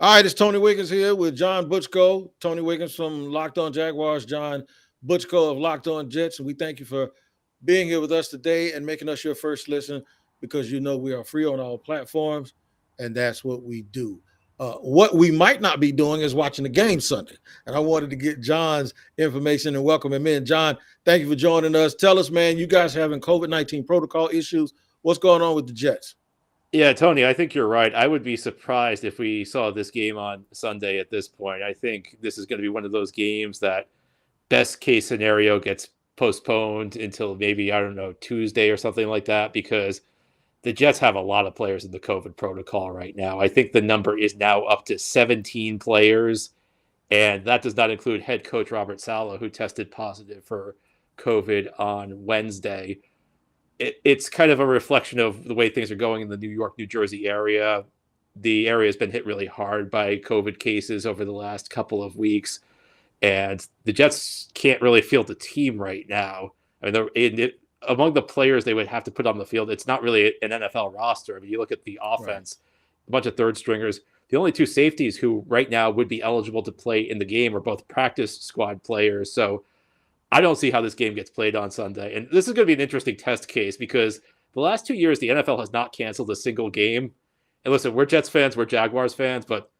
All right, it's Tony Wiggins here with John Butchko. Tony Wiggins from Locked On Jaguars, John Butchko of Locked On Jets. And we thank you for being here with us today and making us your first listen because you know we are free on all platforms, and that's what we do. What we might not be doing is watching the game Sunday. And I wanted to get John's information and welcome him in. John, thank you for joining us. Tell us, man, you guys having COVID-19 protocol issues. What's going on with the Jets? Yeah, Tony, I think you're right. I would be surprised if we saw this game on Sunday at this point. I think this is going to be one of those games that best case scenario gets postponed until maybe, I don't know, Tuesday or something like that, because the Jets have a lot of players in the COVID protocol right now. I think the number is now up to 17 players, and that does not include head coach Robert Saleh, who tested positive for COVID on Wednesday. It's kind of a reflection of the way things are going in the New York, New Jersey area. The area has been hit really hard by COVID cases over the last couple of weeks, and the Jets can't really field the team right now. I mean, among the players they would have to put on the field, it's not really an NFL roster. I mean, you look at the offense, right. A bunch of third stringers. The only two safeties who right now would be eligible to play in the game are both practice squad players. So I don't see how this game gets played on Sunday. And this is going to be an interesting test case because the last 2 years, the NFL has not canceled a single game. And listen, we're Jets fans, we're Jaguars fans, but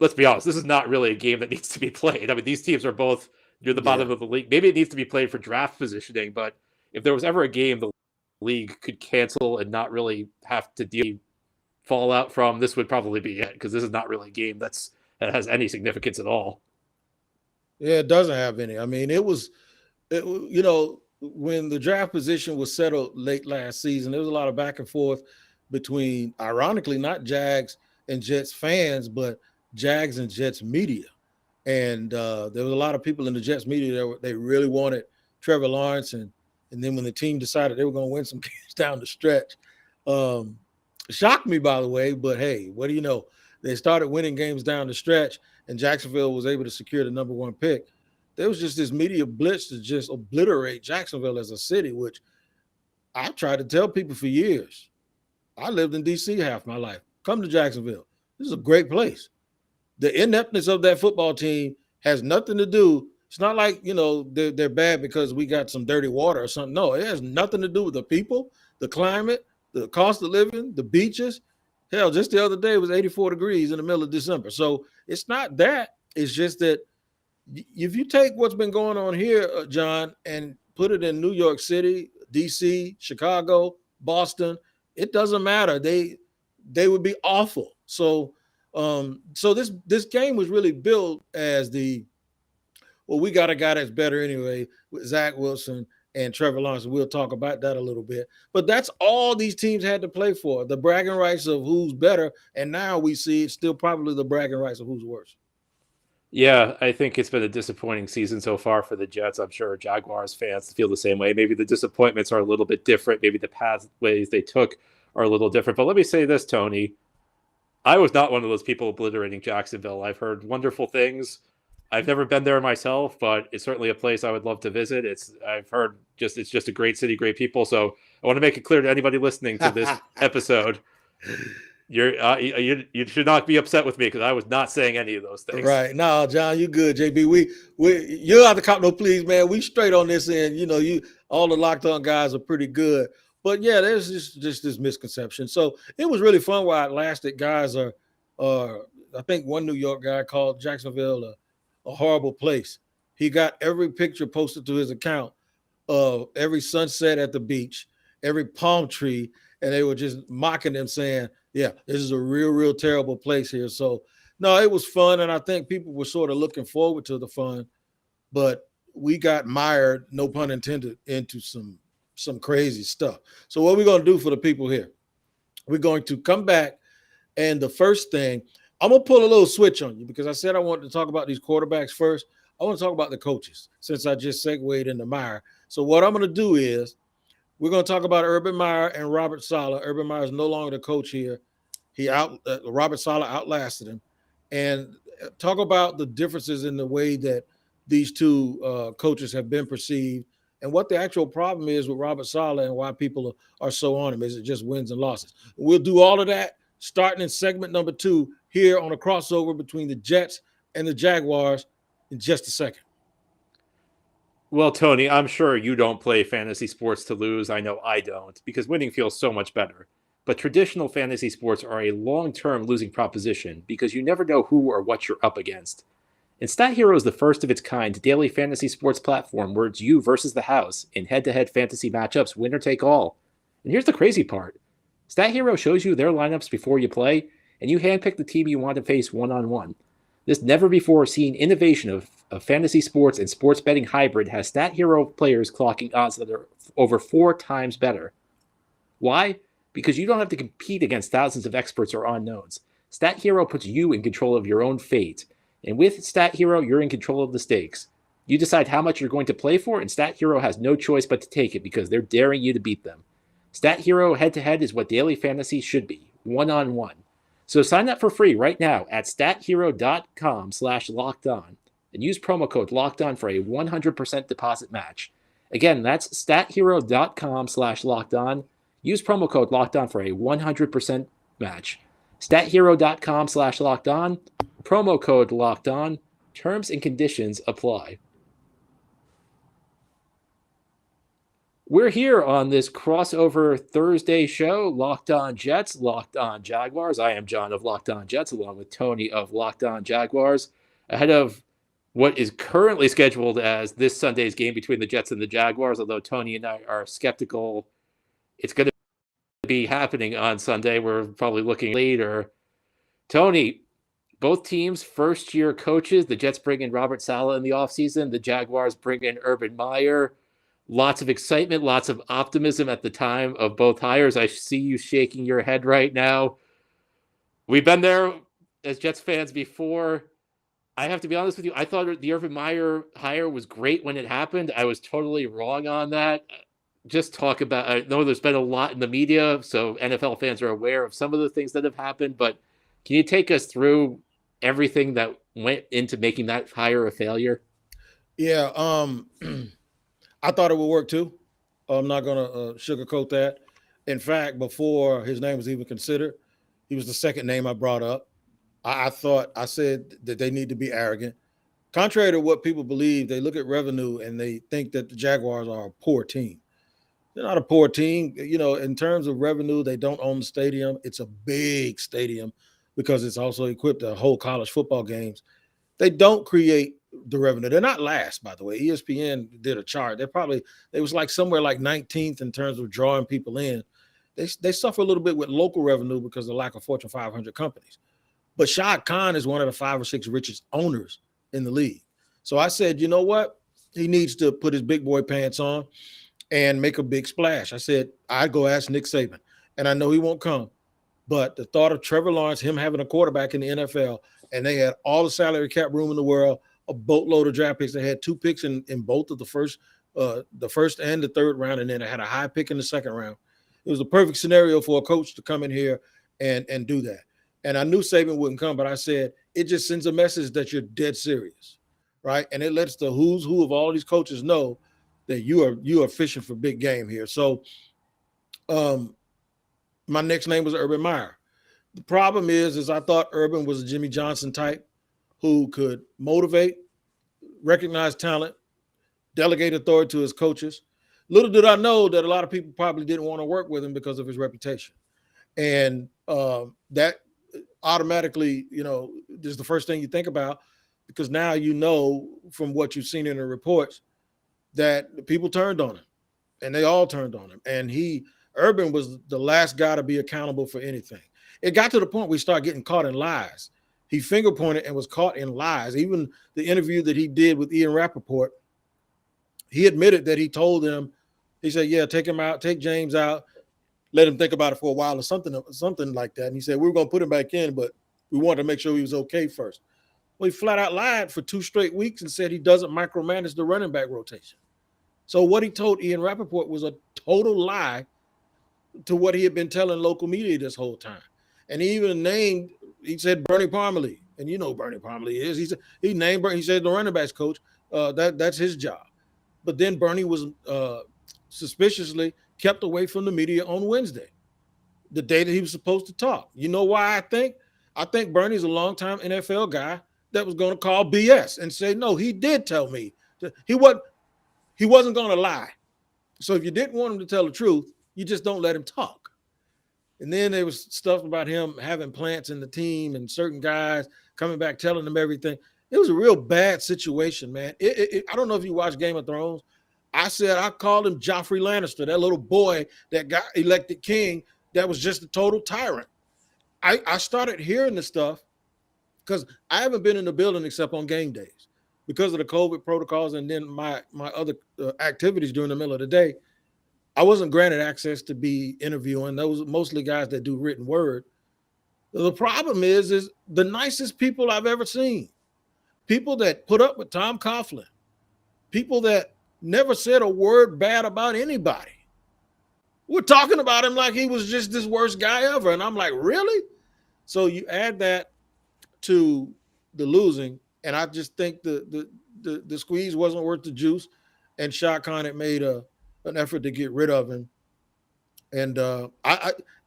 let's be honest, this is not really a game that needs to be played. I mean, these teams are both near the bottom of the league. Maybe it needs to be played for draft positioning, but if there was ever a game the league could cancel and not really have to deal fallout from, this would probably be it, because this is not really a game that has any significance at all. Yeah, it doesn't have any. I mean, when the draft position was settled late last season, there was a lot of back and forth between, ironically, not Jags and Jets fans, but Jags and Jets media. And there was a lot of people in the Jets media that they really wanted Trevor Lawrence. And then when the team decided they were going to win some games down the stretch, shocked me, by the way. But, hey, what do you know? They started winning games down the stretch, and Jacksonville was able to secure the number one pick. There was just this media blitz to just obliterate Jacksonville as a city, which I've tried to tell people for years. I lived in D.C. half my life. Come to Jacksonville. This is a great place. The ineptness of that football team has nothing to do. It's not like, they're bad because we got some dirty water or something. No, it has nothing to do with the people, the climate, the cost of living, the beaches. Hell, just the other day it was 84 degrees in the middle of December. So it's not that. It's just that if you take what's been going on here, John, and put it in New York City, D.C., Chicago, Boston, it doesn't matter. They would be awful. So this game was really built as we got a guy that's better anyway with Zach Wilson and Trevor Lawrence. We'll talk about that a little bit. But that's all these teams had to play for, the bragging rights of who's better. And now we see it's still probably the bragging rights of who's worse. Yeah, I think it's been a disappointing season so far for the Jets. I'm sure Jaguars fans feel the same way. Maybe the disappointments are a little bit different. Maybe the pathways they took are a little different. But let me say this, Tony. I was not one of those people obliterating Jacksonville. I've heard wonderful things. I've never been there myself, but it's certainly a place I would love to visit. I've heard it's just a great city, great people. So I want to make it clear to anybody listening to this episode, you should not be upset with me because I was not saying any of those things. Right. No, John, you good, JB. You're not the cop no please, man. We straight on this end. All the locked on guys are pretty good. But yeah, there's just this misconception. So it was really fun while it lasted. Guys are I think one New York guy called Jacksonville a horrible place. He got every picture posted to his account of every sunset at the beach, every palm tree, and they were just mocking them saying, yeah, this is a real, real terrible place here. So, no, it was fun, and I think people were sort of looking forward to the fun, but we got mired, no pun intended, into some crazy stuff. So what we're going to do for the people here, we're going to come back, and the first thing, I'm going to pull a little switch on you because I said I wanted to talk about these quarterbacks first. I want to talk about the coaches since I just segued into Meyer. So what I'm going to do is we're going to talk about Urban Meyer and Robert Saleh. Urban Meyer is no longer the coach here. Robert Saleh outlasted him. And talk about the differences in the way that these two coaches have been perceived and what the actual problem is with Robert Saleh and why people are so on him. Is it just wins and losses? We'll do all of that starting in segment number 2 here on a crossover between the Jets and the Jaguars in just a second. Well, Tony, I'm sure you don't play fantasy sports to lose. I know I don't, because winning feels so much better. But traditional fantasy sports are a long-term losing proposition because you never know who or what you're up against. And Stat Hero is the first of its kind daily fantasy sports platform where it's you versus the house in head-to-head fantasy matchups, winner take all. And here's the crazy part. Stat Hero shows you their lineups before you play, and you handpick the team you want to face one-on-one. This never-before-seen innovation of fantasy sports and sports betting hybrid has Stat Hero players clocking odds that are over 4 times better. Why? Because you don't have to compete against thousands of experts or unknowns. Stat Hero puts you in control of your own fate. And with Stat Hero, you're in control of the stakes. You decide how much you're going to play for, and Stat Hero has no choice but to take it because they're daring you to beat them. Stat Hero head-to-head is what daily fantasy should be, one-on-one. So sign up for free right now at stathero.com/lockedon and use promo code LOCKEDON for a 100% deposit match. Again, that's stathero.com/lockedon. Use promo code LOCKEDON for a 100% match. stathero.com/lockedon. Promo code LOCKEDON. Terms and conditions apply. We're here on this crossover Thursday show, Locked On Jets, Locked On Jaguars. I am John of Locked On Jets, along with Tony of Locked On Jaguars, ahead of what is currently scheduled as this Sunday's game between the Jets and the Jaguars, although Tony and I are skeptical it's going to be happening on Sunday. We're probably looking later. Tony, both teams, first-year coaches. The Jets bring in Robert Saleh in the offseason. The Jaguars bring in Urban Meyer. Lots of excitement, lots of optimism at the time of both hires. I see you shaking your head right now. We've been there as Jets fans before. I have to be honest with you. I thought the Urban Meyer hire was great when it happened. I was totally wrong on that. Just talk about, I know there's been a lot in the media, so NFL fans are aware of some of the things that have happened, but can you take us through everything that went into making that hire a failure? Yeah, I thought it would work too. I'm not going to sugarcoat that. In fact, before his name was even considered, he was the second name I brought up. I said that they need to be arrogant. Contrary to what people believe, they look at revenue and they think that the Jaguars are a poor team. They're not a poor team. You know, in terms of revenue, they don't own the stadium. It's a big stadium because it's also equipped to hold college football games. They don't create the revenue. They're not last, by the way. ESPN did a chart. They was like somewhere like 19th in terms of drawing people in. They suffer a little bit with local revenue because of the lack of Fortune 500 companies. But Shad Khan is one of the 5 or 6 richest owners in the league. So I said, you know what? He needs to put his big boy pants on and make a big splash. I said, I'd go ask Nick Saban. And I know he won't come. But the thought of Trevor Lawrence, him having a quarterback in the NFL, and they had all the salary cap room in the world, a boatload of draft picks. They had 2 picks in both of the first and the third round, and then they had a high pick in the second round. It was a perfect scenario for a coach to come in here and do that. And I knew Saban wouldn't come, but I said, it just sends a message that you're dead serious, right? And it lets the who's who of all these coaches know that you are fishing for big game here. So my next name was Urban Meyer. The problem is I thought Urban was a Jimmy Johnson type who could motivate, recognize talent, delegate authority to his coaches. Little did I know that a lot of people probably didn't want to work with him because of his reputation. And that automatically, this is the first thing you think about, because now you know from what you've seen in the reports that people turned on him, and they all turned on him. And Urban was the last guy to be accountable for anything. It got to the point where he started getting caught in lies. He finger pointed and was caught in lies. Even the interview that he did with Ian Rappaport, he admitted that he told them, he said, yeah, take him out, take James out, let him think about it for a while or something like that. And he said, we were going to put him back in, but we wanted to make sure he was okay first. Well, he flat out lied for 2 straight weeks and said he doesn't micromanage the running back rotation. So what he told Ian Rappaport was a total lie to what he had been telling local media this whole time. And he even he said Bernie Parmalee, and you know Bernie Parmalee is. He said the running backs coach, that's his job. But then Bernie was suspiciously kept away from the media on Wednesday, the day that he was supposed to talk. You know why I think? I think Bernie's a longtime NFL guy that was going to call BS and say, no, he did tell me. He wasn't going to lie. So if you didn't want him to tell the truth, you just don't let him talk. And then there was stuff about him having plants in the team and certain guys coming back telling them everything. It was a real bad situation, man. I don't know if you watch Game of Thrones. I called him Joffrey Lannister, that little boy that got elected king that was just a total tyrant. I started hearing the stuff because I haven't been in the building except on game days because of the COVID protocols and then my other activities during the middle of the day. I wasn't granted access to be interviewing. Those are mostly guys that do written word. The problem is the nicest people I've ever seen. People that put up with Tom Coughlin. People that never said a word bad about anybody. We're talking about him like he was just this worst guy ever. And I'm like, really? So you add that to the losing, and I just think the squeeze wasn't worth the juice. And Shad Khan had made an effort to get rid of him. And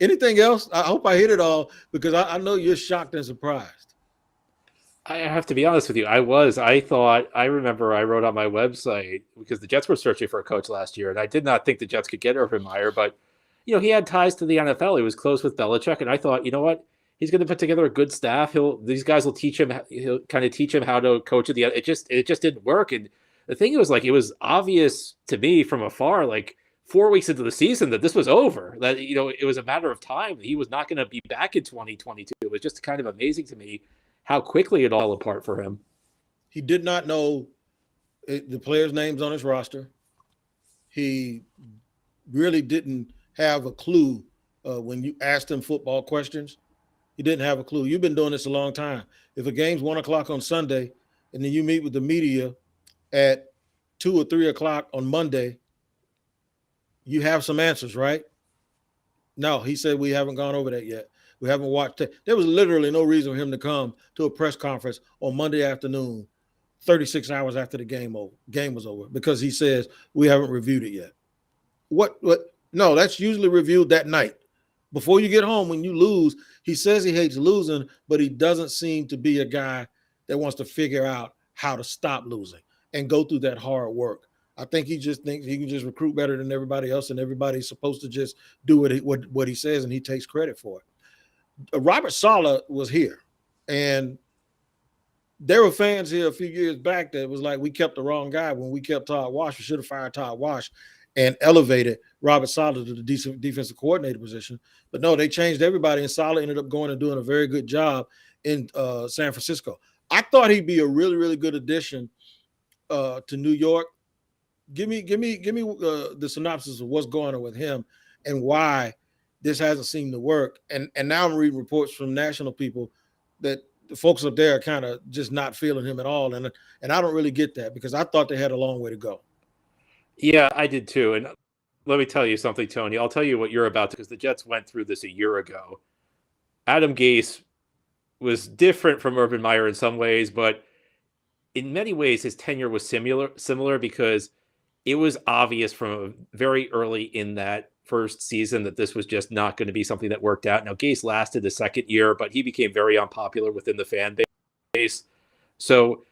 anything else? I hope I hit it all because I know you're shocked and surprised. I have to be honest with you. I remember I wrote on my website because the Jets were searching for a coach last year, and I did not think the Jets could get Urban Meyer, but he had ties to the NFL. He was close with Belichick, and I thought, you know what? He's going to put together a good staff. These guys will teach him. He'll kind of teach him how to coach at the. It just didn't work, and the thing was it was obvious to me from afar, 4 weeks into the season, that this was over. That it was a matter of time. He was not going to be back in 2022. It was just kind of amazing to me how quickly it all fell apart for him. He did not know the players' names on his roster. He really didn't have a clue when you asked him football questions. He didn't have a clue. You've been doing this a long time. If a game's 1 o'clock on Sunday and then you meet with the media at 2 or 3 o'clock on Monday, you have some answers, right? No, he said we haven't gone over that yet. We haven't watched it. There was literally no reason for him to come to a press conference on Monday afternoon, 36 hours after the game was over, because he says we haven't reviewed it yet. What? No, that's usually reviewed that night. Before you get home, when you lose, he says he hates losing, but he doesn't seem to be a guy that wants to figure out how to stop losing and go through that hard work. I think he just thinks he can just recruit better than everybody else, and everybody's supposed to just do what he says, and he takes credit for it. Robert Saleh was here, and there were fans here a few years back that was like, we kept the wrong guy when we kept Todd Wash. We should have fired Todd Wash and elevated Robert Saleh to the defensive coordinator position. But no, they changed everybody, and Saleh ended up going and doing a very good job in San Francisco. I thought he'd be a really, really good addition to New York. Give me the synopsis of what's going on with him and why this hasn't seemed to work. And now I'm reading reports from national people that the folks up there are kind of just not feeling him at all. And I don't really get that because I thought they had a long way to go. Yeah, I did too. And let me tell you something, Tony. I'll tell you what you're about to, because the Jets went through this a year ago. Adam Gase was different from Urban Meyer in some ways, but in many ways his tenure was similar because it was obvious from very early in that first season that this was just not going to be something that worked out. Now, Gase lasted the second year, but he became very unpopular within the fan base. So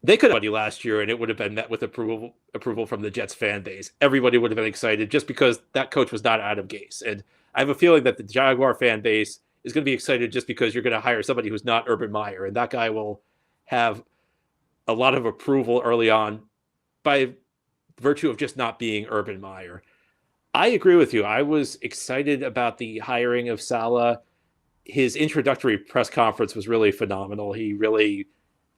they could have won last year, and it would have been met with approval from the Jets fan base. Everybody would have been excited just because that coach was not Adam Gase. And I have a feeling that the Jaguar fan base is going to be excited just because you're going to hire somebody who's not Urban Meyer, and that guy will have a lot of approval early on by virtue of just not being Urban Meyer. I agree with you. I was excited about the hiring of Saleh. His introductory press conference was really phenomenal. He really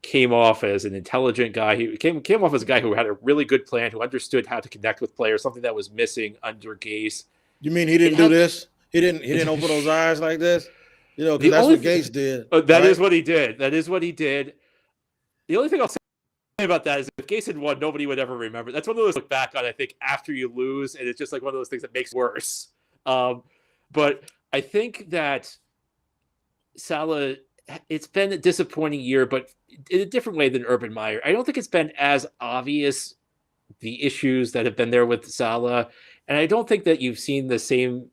came off as an intelligent guy. He came off as a guy who had a really good plan, who understood how to connect with players, something that was missing under Gase. You mean he didn't do this? He didn't open those eyes like this? Because that's what Gase did. That is what he did. That is what he did. The only thing I'll say about that is if Gase had won, nobody would ever remember. That's one of those look back on, I think, after you lose, and it's just like one of those things that makes it worse. But I think that Saleh, it's been a disappointing year, but in a different way than Urban Meyer. I don't think it's been as obvious the issues that have been there with Saleh, and I don't think that you've seen the same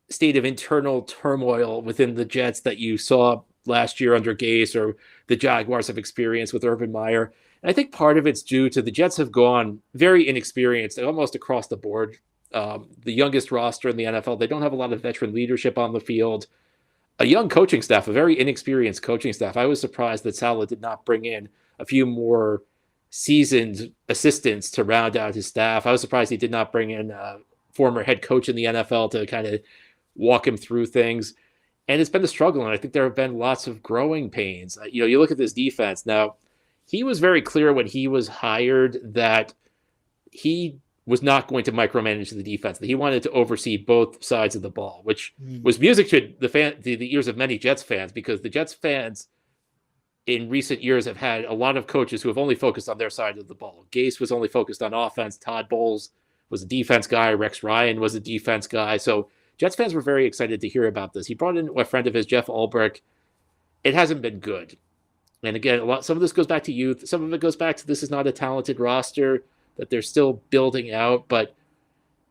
state of internal turmoil within the Jets that you saw last year under Gase or the Jaguars have experienced with Urban Meyer. And I think part of it's due to the Jets have gone very inexperienced almost across the board. The youngest roster in the NFL. They don't have a lot of veteran leadership on the field. A young coaching staff, a very inexperienced coaching staff. I was surprised that Saleh did not bring in a few more seasoned assistants to round out his staff. I was surprised he did not bring in a former head coach in the NFL to kind of walk him through things. And it's been a struggle, and I think there have been lots of growing pains. You look at this defense. Now, he was very clear when he was hired that he was not going to micromanage the defense, that he wanted to oversee both sides of the ball, which was music to the ears of many Jets fans, because the Jets fans in recent years have had a lot of coaches who have only focused on their side of the ball. Gase was only focused on offense. Todd Bowles was a defense guy. Rex Ryan was a defense guy. So Jets fans were very excited to hear about this. He brought in a friend of his, Jeff Ulbrich. It hasn't been good. And again, some of this goes back to youth. Some of it goes back to this is not a talented roster that they're still building out, but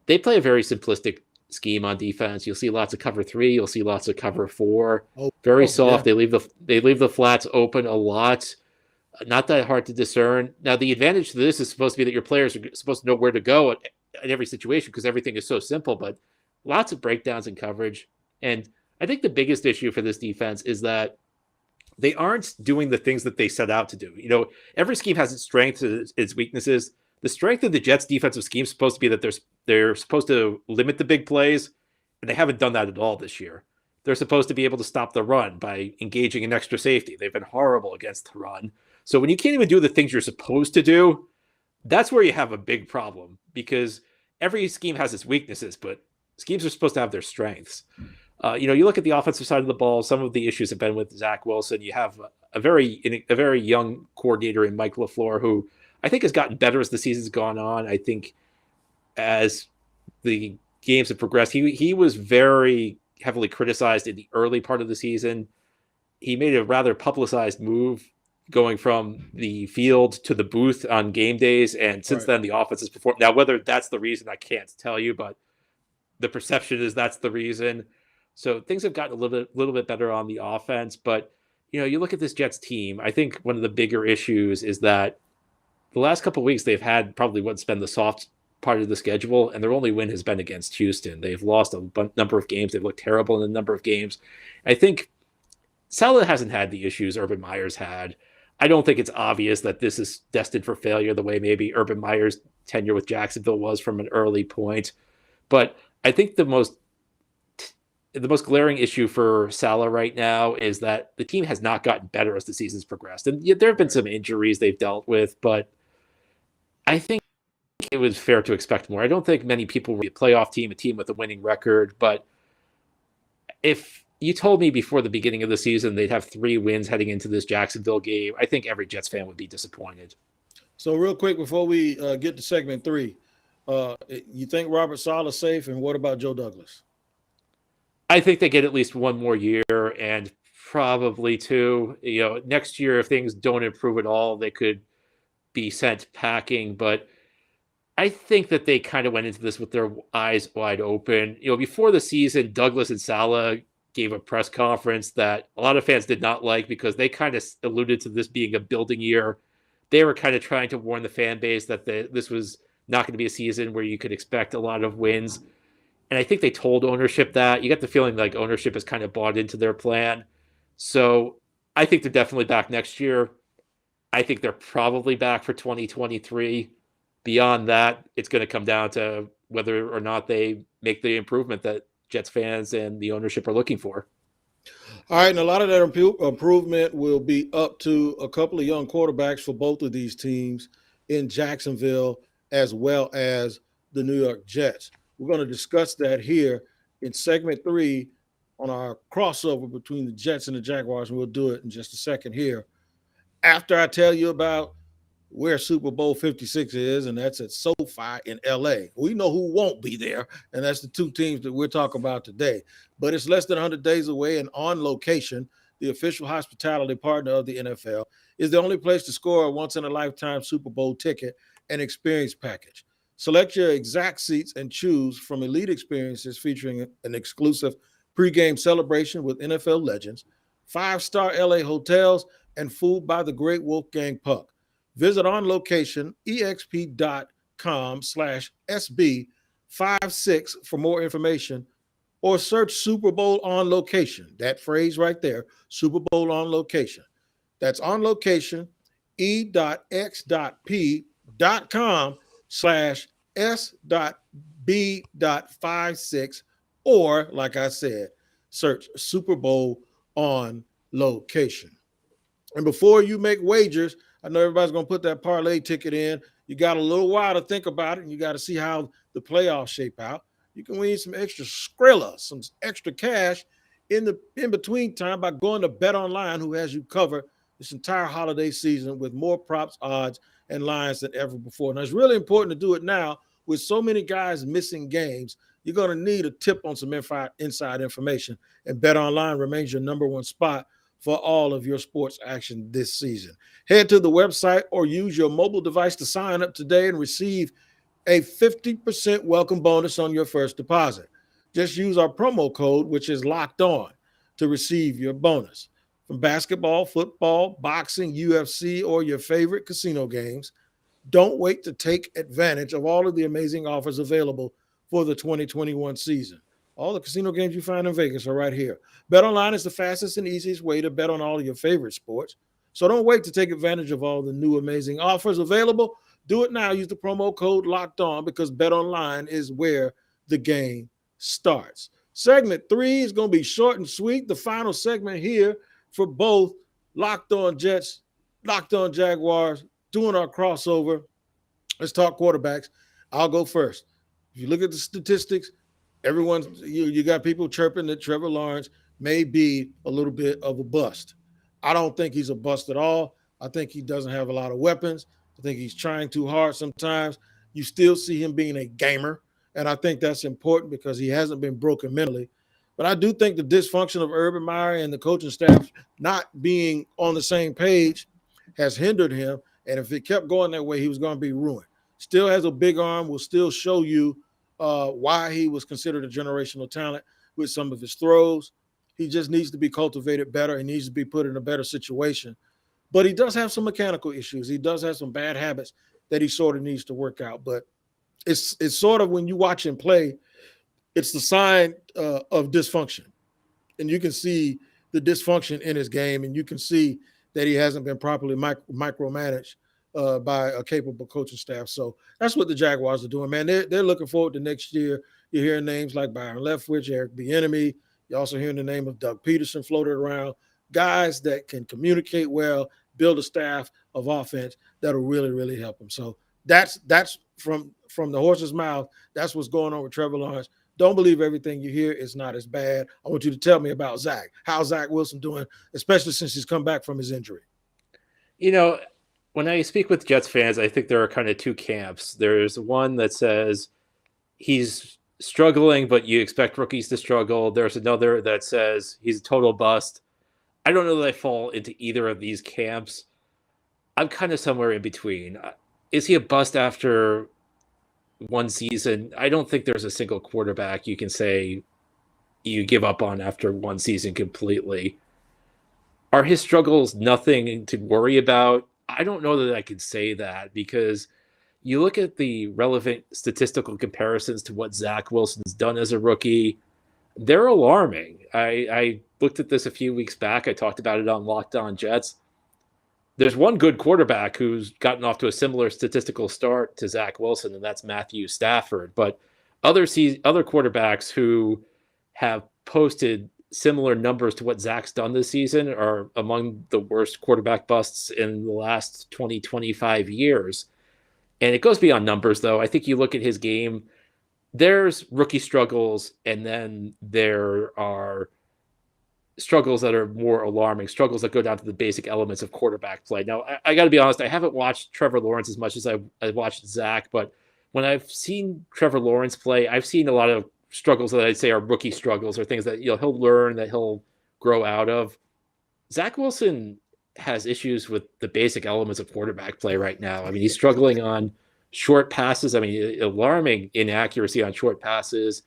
they play a very simplistic scheme on defense. You'll see lots of cover 3. You'll see lots of cover 4. Very soft. Yeah. They leave the flats open a lot. Not that hard to discern. Now, the advantage to this is supposed to be that your players are supposed to know where to go in every situation because everything is so simple, but lots of breakdowns in coverage. And I think the biggest issue for this defense is that they aren't doing the things that they set out to do. Every scheme has its strengths and its weaknesses. The strength of the Jets' defensive scheme is supposed to be that they're supposed to limit the big plays, and they haven't done that at all this year. They're supposed to be able to stop the run by engaging in extra safety. They've been horrible against the run. So when you can't even do the things you're supposed to do, that's where you have a big problem, because every scheme has its weaknesses, but schemes are supposed to have their strengths. You look at the offensive side of the ball, some of the issues have been with Zach Wilson. You have a very young coordinator in Mike LaFleur, who I think has gotten better as the season's gone on. I think as the games have progressed, he was very heavily criticized in the early part of the season. He made a rather publicized move going from the field to the booth on game days, and since then the offense has performed. Now, whether that's the reason, I can't tell you, but the perception is that's the reason. So things have gotten a little bit better on the offense, but you look at this Jets team. I think one of the bigger issues is that the last couple of weeks they've had probably what's been the soft part of the schedule, and their only win has been against Houston. They've lost a number of games. They've looked terrible in a number of games. I think Saleh hasn't had the issues Urban Meyer's had. I don't think it's obvious that this is destined for failure the way maybe Urban Meyer's tenure with Jacksonville was from an early point. But I think the most glaring issue for Saleh right now is that the team has not gotten better as the season's progressed. And there have been some injuries they've dealt with, but I think it was fair to expect more. I don't think many people were a playoff team, a team with a winning record, but if you told me before the beginning of the season they'd have 3 wins heading into this Jacksonville game, I think every Jets fan would be disappointed. So real quick before we get to segment 3, you think Robert Saleh's safe, and what about Joe Douglas? I think they get at least 1 more year, and probably 2. Next year, if things don't improve at all, they could be sent packing. But I think that they kind of went into this with their eyes wide open. Before the season, Douglas and Saleh gave a press conference that a lot of fans did not like because they kind of alluded to this being a building year. They were kind of trying to warn the fan base that this was not going to be a season where you could expect a lot of wins. And I think they told ownership that. You get the feeling like ownership has kind of bought into their plan. So I think they're definitely back next year. I think they're probably back for 2023. Beyond that, it's going to come down to whether or not they make the improvement that Jets fans and the ownership are looking for. All right, and a lot of that improvement will be up to a couple of young quarterbacks for both of these teams in Jacksonville as well as the New York Jets. We're going to discuss that here in segment 3 on our crossover between the Jets and the Jaguars, and we'll do it in just a second here. After I tell you about where Super Bowl 56 is, and that's at SoFi in LA. We know who won't be there, and that's the 2 teams that we're talking about today. But it's less than 100 days away, and On Location, the official hospitality partner of the NFL, is the only place to score a once-in-a-lifetime Super Bowl ticket and experience package. Select your exact seats and choose from elite experiences featuring an exclusive pregame celebration with NFL legends, 5-star LA hotels, and food by the great Wolfgang Puck. Visit on location exp.com/SB56 for more information or search Super Bowl on location. That phrase right there, Super Bowl on location. That's on location, e.x.p.com/S.B.56, or like I said, search Super Bowl on location. And before you make wagers, I know everybody's going to put that parlay ticket in. You got a little while to think about it, and you got to see how the playoffs shape out. You can win some extra Skrilla, some extra cash in between time by going to Bet Online, who has you covered this entire holiday season with more props, odds, and lines than ever before. Now, it's really important to do it now with so many guys missing games. You're going to need a tip on some inside information, and Bet Online remains your number one spot for all of your sports action this season. Head to the website or use your mobile device to sign up today and receive a 50% welcome bonus on your first deposit. Just use our promo code, which is locked on, to receive your bonus. From basketball, football, boxing, UFC, or your favorite casino games, don't wait to take advantage of all of the amazing offers available for the 2021 season. All the casino games you find in Vegas are right here. BetOnline is the fastest and easiest way to bet on all of your favorite sports. So don't wait to take advantage of all the new amazing offers available. Do it now. Use the promo code Locked On because BetOnline is where the game starts. Segment 3 is going to be short and sweet. The final segment here for both Locked On Jets, Locked On Jaguars, doing our crossover. Let's talk quarterbacks. I'll go first. If you look at the statistics, you got people chirping that Trevor Lawrence may be a little bit of a bust. I don't think he's a bust at all. I think he doesn't have a lot of weapons. I think he's trying too hard sometimes. You still see him being a gamer, and I think that's important because he hasn't been broken mentally. But I do think the dysfunction of Urban Meyer and the coaching staff not being on the same page has hindered him, and if it kept going that way, he was going to be ruined. Still has a big arm, will still show you why he was considered a generational talent with some of his throws. He just needs to be cultivated better. He needs to be put in a better situation. But he does have some mechanical issues. He does have some bad habits that he sort of needs to work out. But it's sort of when you watch him play, it's the sign of dysfunction. And you can see the dysfunction in his game, and you can see that he hasn't been properly micromanaged by a capable coaching staff. So that's what the Jaguars are doing, man. They're looking forward to next year. You're hearing names like Byron Leftwich, Eric Bieniemy. You're also hearing the name of Doug Peterson floated around. Guys that can communicate well, build a staff of offense that'll really, really help them. So that's from the horse's mouth. That's what's going on with Trevor Lawrence. Don't believe everything you hear. It's not as bad. I want you to tell me about Zach. How's Zach Wilson doing, especially since he's come back from his injury? When I speak with Jets fans, I think there are kind of two camps. There's one that says he's struggling, but you expect rookies to struggle. There's another that says he's a total bust. I don't know that I fall into either of these camps. I'm kind of somewhere in between. Is he a bust after one season? I don't think there's a single quarterback you can say you give up on after one season completely. Are his struggles nothing to worry about? I don't know that I can say that because you look at the relevant statistical comparisons to what Zach Wilson's done as a rookie, they're alarming. I looked at this a few weeks back. I talked about it on Locked On Jets. There's one good quarterback who's gotten off to a similar statistical start to Zach Wilson, and that's Matthew Stafford. But other quarterbacks who have posted similar numbers to what Zach's done this season are among the worst quarterback busts in the last 20, 25 years. And it goes beyond numbers, though. I think you look at his game, there's rookie struggles, and then there are struggles that are more alarming, struggles that go down to the basic elements of quarterback play. Now, I got to be honest, I haven't watched Trevor Lawrence as much as I watched Zach, but when I've seen Trevor Lawrence play, I've seen a lot of struggles that I'd say are rookie struggles or things that he'll learn, that he'll grow out of. Zach Wilson has issues with the basic elements of quarterback play right now. I mean, he's struggling on short passes. I mean, alarming inaccuracy on short passes.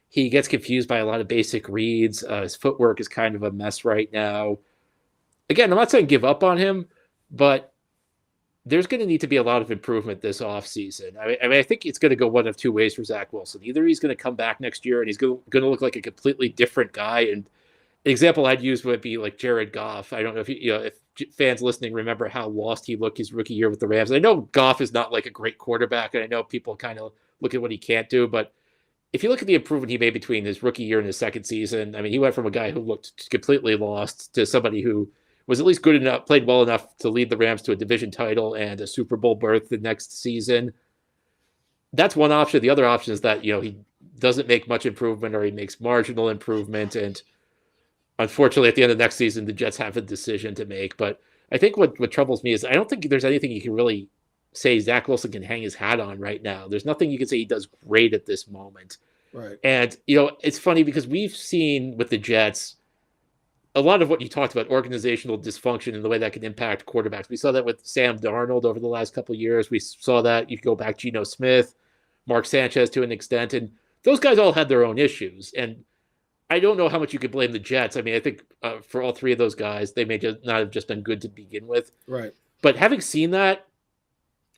He gets confused by a lot of basic reads. His footwork is kind of a mess right now. Again, I'm not saying give up on him, but there's going to need to be a lot of improvement this offseason. I think it's going to go one of two ways for Zach Wilson. Either he's going to come back next year and he's going to look like a completely different guy. And an example I'd use would be like Jared Goff. I don't know if fans listening remember how lost he looked his rookie year with the Rams. I know Goff is not like a great quarterback, and I know people kind of look at what he can't do, but if you look at the improvement he made between his rookie year and his second season, I mean, he went from a guy who looked completely lost to somebody who was at least good enough, played well enough to lead the Rams to a division title and a Super Bowl berth the next season. That's one option. The other option is that, he doesn't make much improvement or he makes marginal improvement. And unfortunately, at the end of next season, the Jets have a decision to make. But I think what troubles me is I don't think there's anything you can really say Zach Wilson can hang his hat on right now. There's nothing you can say he does great at this moment. Right. And, it's funny because we've seen with the Jets a lot of what you talked about, organizational dysfunction and the way that can impact quarterbacks. We saw that with Sam Darnold over the last couple of years. We saw that. You go back Geno Smith, Mark Sanchez to an extent, and those guys all had their own issues. And I don't know how much you could blame the Jets. I mean, I think for all three of those guys, they may just not have just been good to begin with. Right. But having seen that,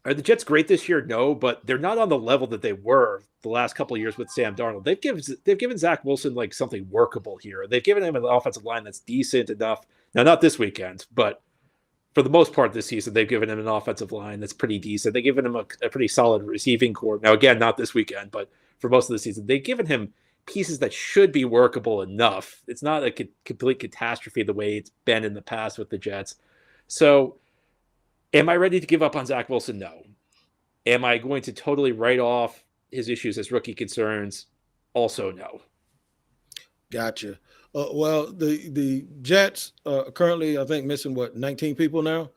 are the Jets great this year? No, but they're not on the level that they were the last couple of years with Sam Darnold. They've given Zach Wilson like something workable here. They've given him an offensive line that's decent enough. Now, not this weekend, but for the most part this season, they've given him an offensive line that's pretty decent. They've given him a pretty solid receiving core. Now, again, not this weekend, but for most of the season, they've given him pieces that should be workable enough. It's not a complete catastrophe the way it's been in the past with the Jets. So, am I ready to give up on Zach Wilson? No. Am I going to totally write off his issues as rookie concerns? Also, no. Gotcha. Well, the Jets are currently, I think, missing 19 people now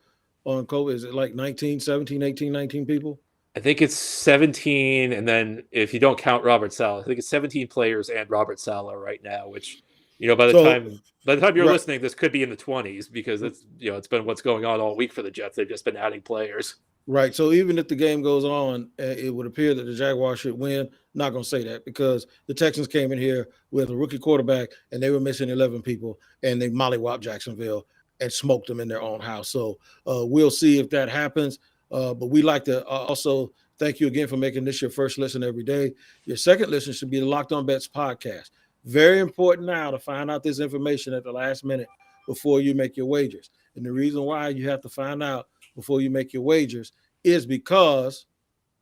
on COVID? Is it like 19, 17, 18, 19 people? I think it's 17, and then if you don't count Robert Saleh, I think it's 17 players and Robert Saleh right now, which, by the time you're listening, this could be in the 20s because it's been what's going on all week for the Jets. They've just been adding players. Right. So even if the game goes on, it would appear that the Jaguars should win. Not going to say that because the Texans came in here with a rookie quarterback and they were missing 11 people and they mollywopped Jacksonville and smoked them in their own house. So we'll see if that happens. But we like to also thank you again for making this your first listen every day. Your second listen should be the Locked On Bets podcast. Very important now to find out this information at the last minute before you make your wagers. And the reason why you have to find out before you make your wagers is because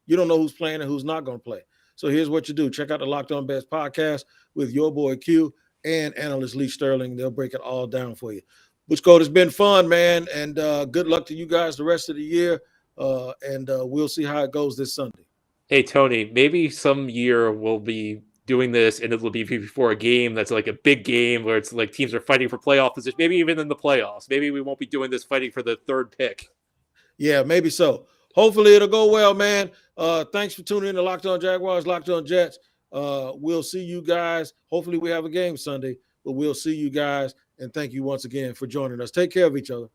you don't know who's playing and who's not going to play. So here's what you do. Check out the Locked On Bets podcast with your boy Q and analyst Lee Sterling. They'll break it all down for you. Butchko, it's been fun, man. And good luck to you guys the rest of the year. And we'll see how it goes this Sunday. Hey, Tony, maybe some year we'll be doing this and it'll be before a game that's like a big game where it's like teams are fighting for playoff position, maybe even in the playoffs. Maybe we won't be doing this fighting for the third pick. Yeah, maybe so. Hopefully it'll go well, man. Thanks for tuning in to Locked On Jaguars, Locked On Jets. We'll see you guys. Hopefully we have a game Sunday, but we'll see you guys. And thank you once again for joining us. Take care of each other.